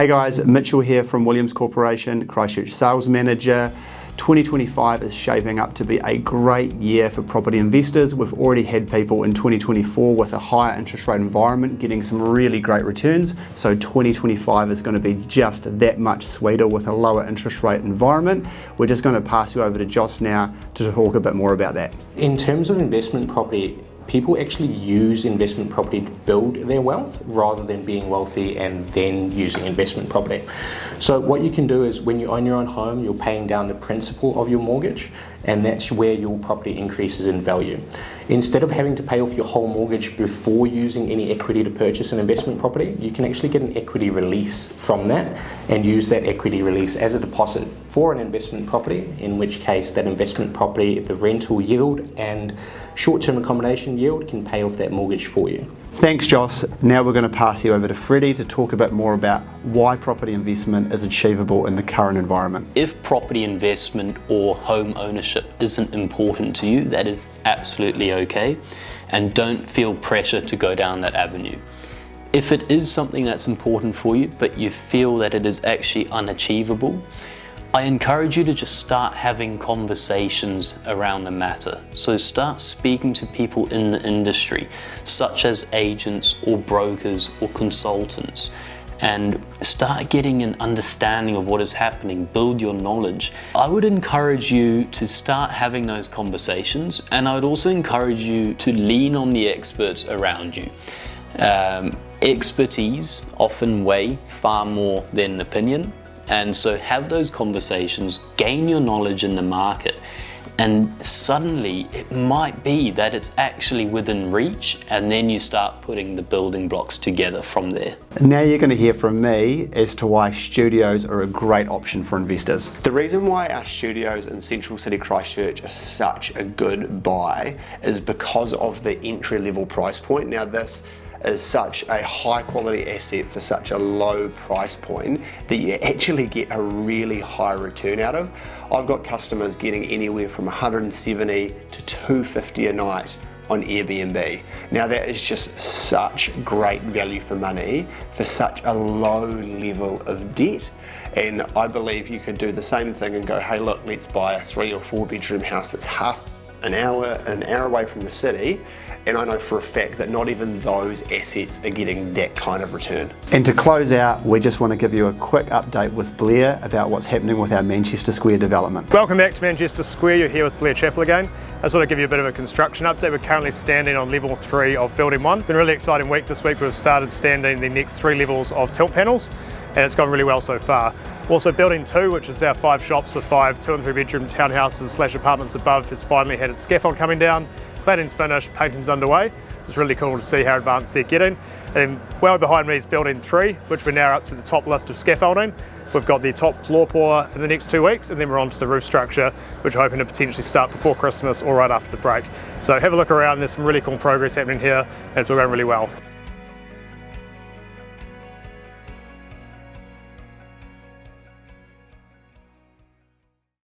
Hey guys, Mitchell here from Williams Corporation, Christchurch Sales Manager. 2025 is shaping up to be a great year for property investors. We've already had people in 2024 with a higher interest rate environment getting some really great returns. So 2025 is going to be just that much sweeter with a lower interest rate environment. We're just going to pass you over to Joss now to talk a bit more about that. In terms of investment property, people actually use investment property to build their wealth rather than being wealthy and then using investment property. So what you can do is when you own your own home, you're paying down the principal of your mortgage, and that's where your property increases in value. Instead of having to pay off your whole mortgage before using any equity to purchase an investment property, you can actually get an equity release from that and use that equity release as a deposit for an investment property, in which case that investment property, the rental yield and short-term accommodation yield can pay off that mortgage for you. Thanks, Joss. Now we're going to pass you over to Freddie to talk a bit more about why property investment is achievable in the current environment. If property investment or home ownership isn't important to you, that is absolutely okay, and don't feel pressure to go down that avenue. If it is something that's important for you, but you feel that it is actually unachievable, I encourage you to just start having conversations around the matter. So start speaking to people in the industry, such as agents or brokers or consultants, and start getting an understanding of what is happening, build your knowledge. I would encourage you to start having those conversations, and I would also encourage you to lean on the experts around you. Expertise often weigh far more than opinion. And so have those conversations, gain your knowledge in the market, and suddenly it might be that it's actually within reach, and then you start putting the building blocks together from there. Now you're going to hear from me as to why studios are a great option for investors. The reason why our studios in Central City Christchurch are such a good buy is because of the entry level price point. Now this is such a high quality asset for such a low price point that you actually get a really high return out of. I've got customers getting anywhere from 170 to 250 a night on Airbnb. Now that is just such great value for money for such a low level of debt. And I believe you could do the same thing and go, hey look, let's buy a 3 or 4 bedroom house that's half an hour away from the city, and I know for a fact that not even those assets are getting that kind of return. And to close out, we just want to give you a quick update with Blair about what's happening with our Manchester Square development. Welcome back to Manchester Square. You're here with Blair Chappell again. I just want to give you a bit of a construction update. We're currently standing on level 3 of building 1. It's been a really exciting week this week. We've started standing the next 3 levels of tilt panels, and it's gone really well so far. Also building 2, which is our 5 shops with 5 2 and 3 bedroom townhouses / apartments above, has finally had its scaffold coming down. Cladding's finished, painting's underway. It's really cool to see how advanced they're getting. And well behind me is building 3, which we're now up to the top lift of scaffolding. We've got the top floor pour in the next 2 weeks, and then we're on to the roof structure, which we're hoping to potentially start before Christmas or right after the break. So have a look around, there's some really cool progress happening here, and it's all going really well.